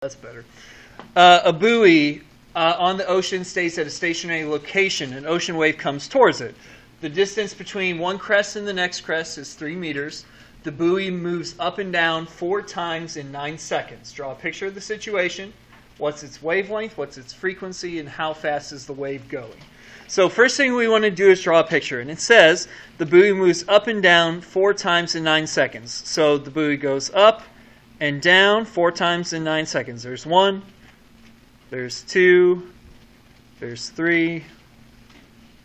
That's better. A buoy on the ocean stays at a stationary location. An ocean wave comes towards it. The distance between one crest and the next crest is 3 meters. The buoy moves up and down 4 times in 9 seconds. Draw a picture of the situation. What's its wavelength? What's its frequency? And how fast is the wave going? So first thing we want to do is draw a picture. And it says the buoy moves up and down 4 times in 9 seconds. So the buoy goes up and down 4 times in 9 seconds. There's 1, there's 2, there's 3,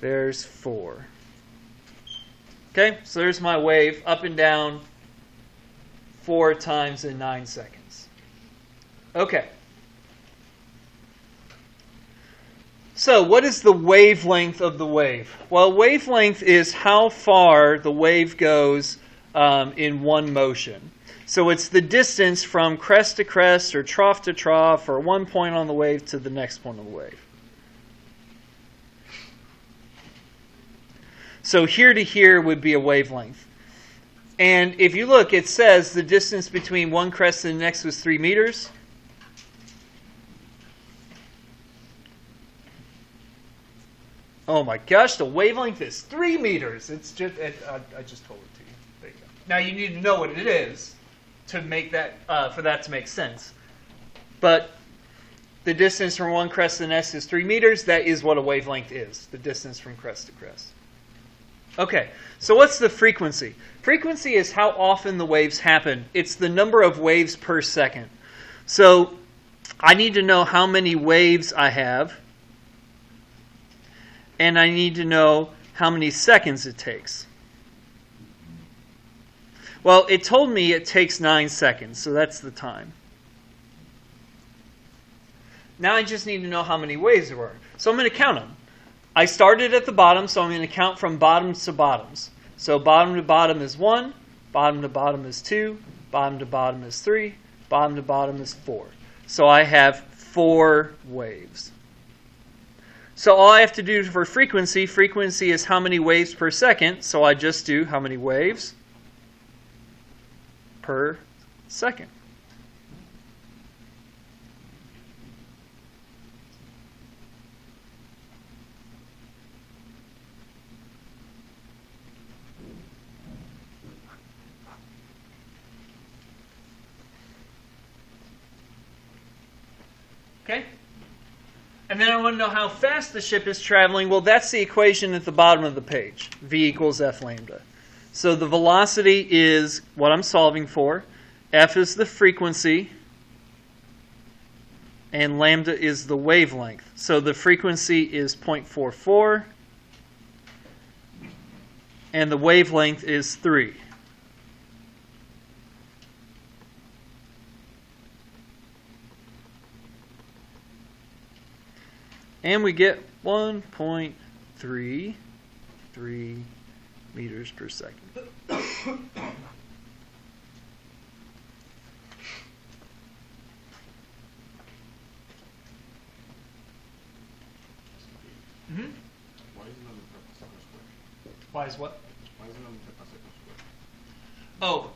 there's 4. Okay, so there's my wave up and down 4 times in 9 seconds. Okay. So what is the wavelength of the wave? Well, wavelength is how far the wave goes in one motion. So it's the distance from crest to crest or trough to trough or one point on the wave to the next point on the wave. So here to here would be a wavelength. And if you look, it says the distance between one crest and the next was 3 meters. Oh my gosh, the wavelength is 3 meters. It's just, I just told it to you. There you go. Now you need to know what it is to make that, for that to make sense. But the distance from one crest to the next is 3 meters. That is what a wavelength is, the distance from crest to crest. Okay, so what's the frequency? Frequency is how often the waves happen. It's the number of waves per second. So I need to know how many waves I have, and I need to know how many seconds it takes. Well, it told me it takes 9 seconds, so that's the time. Now I just need to know how many waves there were. So I'm going to count them. I started at the bottom, so I'm going to count from bottoms to bottoms. So bottom to bottom is 1, bottom to bottom is 2, bottom to bottom is 3, bottom to bottom is 4. So I have 4 waves. So all I have to do for frequency is how many waves per second, so I just do how many waves per second. Okay? And then I want to know how fast the ship is traveling. Well, that's the equation at the bottom of the page. V equals F lambda. So the velocity is what I'm solving for. F is the frequency. And lambda is the wavelength. So the frequency is 0.44. And the wavelength is 3. And we get 1.33 meters per second. Mm-hmm. Why is it on the per second square? Why is what? Why is it on the per second square? Oh,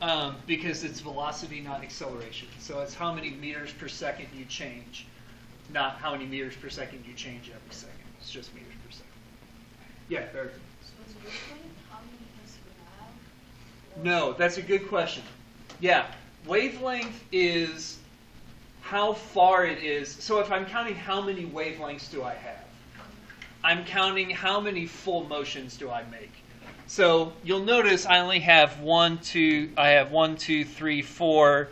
because it's velocity, not acceleration. So it's how many meters per second you change, not how many meters per second you change every second. It's just meters per second. Yeah, very good. So is wavelength how many hits we have? No, that's a good question. Yeah, wavelength is how far it is. So if I'm counting how many wavelengths do I have, I'm counting how many full motions do I make. So you'll notice I only have 1, 2, 3, 4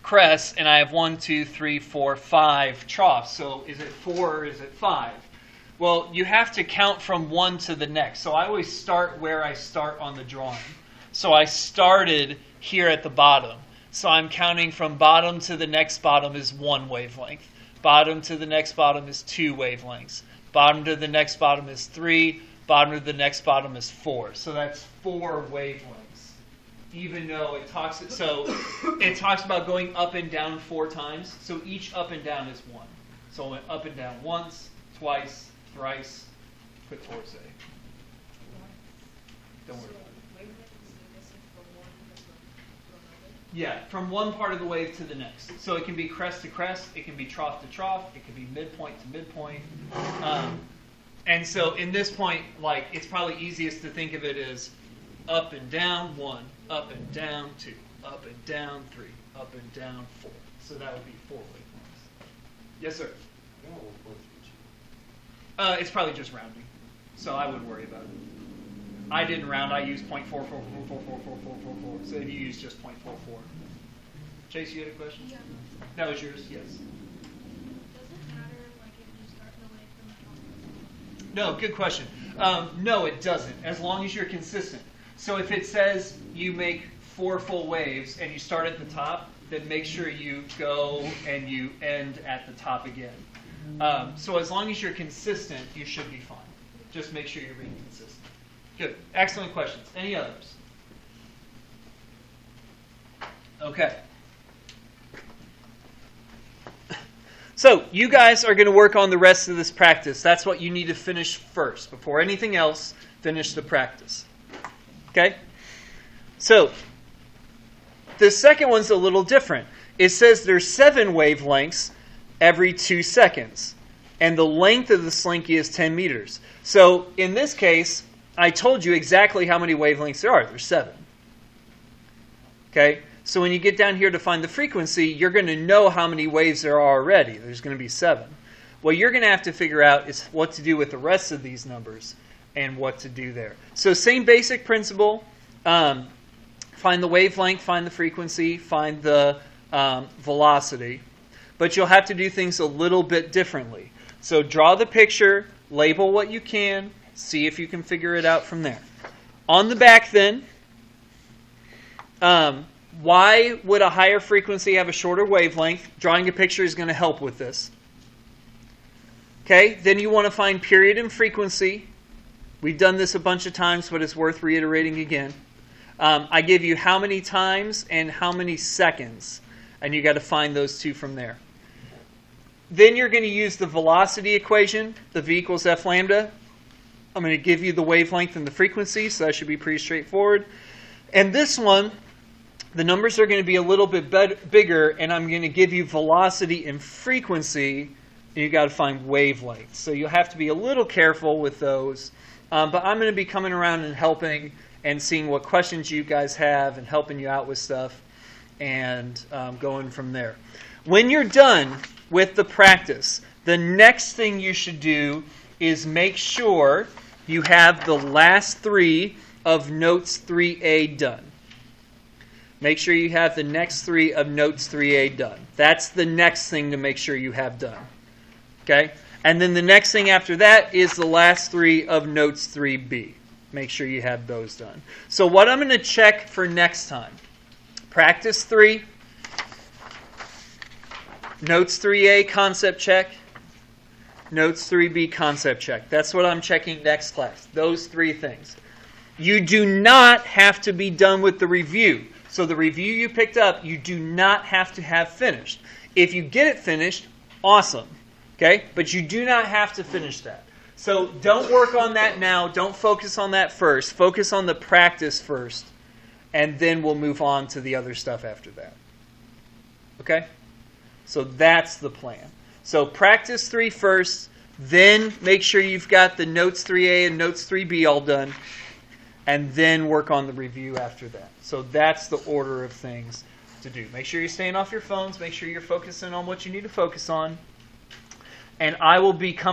crests, and I have 1, 2, 3, 4, 5 troughs. So is it 4 or is it 5? Well, you have to count from one to the next. So I always start where I start on the drawing. So I started here at the bottom. So I'm counting from bottom to the next bottom is 1 wavelength. Bottom to the next bottom is 2 wavelengths. Bottom to the next bottom is 3. Bottom to the next bottom is 4. So that's 4 wavelengths. Even though it talks about going up and down 4 times. So each up and down is 1. So I went up and down once, twice, thrice, quatorze. Don't worry about it. Wavelength is the distance from one to another. Yeah, from one part of the wave to the next. So it can be crest to crest, it can be trough to trough, it can be midpoint to midpoint. And so in this point, like, it's probably easiest to think of it as up and down 1, up and down 2, up and down 3, up and down 4. So that would be 4 wavelengths. Yes, sir? It's probably just rounding, so I wouldn't worry about it. I didn't round. I used 0.44444444. So if you use just 0.44. Chase, you had a question? Yeah. That was yours. Yes. Does it matter, like, if you start the wave from the top? No. Good question. No, it doesn't. As long as you're consistent. So if it says you make 4 full waves and you start at the top, then make sure you go and you end at the top again. So as long as you're consistent, you should be fine. Just make sure you're being consistent. Good. Excellent questions. Any others? Okay. So you guys are going to work on the rest of this practice. That's what you need to finish first. Before anything else, finish the practice. Okay? So the second one's a little different. It says there's 7 wavelengths every 2 seconds. And the length of the slinky is 10 meters. So in this case, I told you exactly how many wavelengths there are. There's 7. Okay? So when you get down here to find the frequency, you're going to know how many waves there are already. There's going to be 7. What you're going to have to figure out is what to do with the rest of these numbers and what to do there. So same basic principle. Find the wavelength, find the frequency, find the velocity. But you'll have to do things a little bit differently. So draw the picture, label what you can, see if you can figure it out from there. On the back then, why would a higher frequency have a shorter wavelength? Drawing a picture is going to help with this. Okay, then you want to find period and frequency. We've done this a bunch of times, but it's worth reiterating again. I give you how many times and how many seconds, and you got to find those two from there. Then you're going to use the velocity equation, the v equals f lambda. I'm going to give you the wavelength and the frequency, so that should be pretty straightforward. And this one, the numbers are going to be a little bit bigger, and I'm going to give you velocity and frequency, and you've got to find wavelength. So you'll have to be a little careful with those. But I'm going to be coming around and helping and seeing what questions you guys have and helping you out with stuff and going from there. When you're done with the practice, the next thing you should do is make sure you have the last 3 of Notes 3A done. Make sure you have the next 3 of Notes 3A done. That's the next thing to make sure you have done. Okay? And then the next thing after that is the last 3 of Notes 3B. Make sure you have those done. So what I'm going to check for next time. Practice 3. Notes 3A concept check. Notes 3B concept check. That's what I'm checking next class. Those 3 things. You do not have to be done with the review. So the review you picked up, you do not have to have finished. If you get it finished, awesome. Okay? But you do not have to finish that. So don't work on that now. Don't focus on that first. Focus on the practice first. And then we'll move on to the other stuff after that. Okay? So that's the plan. So practice 3 first. Then make sure you've got the Notes 3A and Notes 3B all done. And then work on the review after that. So that's the order of things to do. Make sure you're staying off your phones. Make sure you're focusing on what you need to focus on. And I will be coming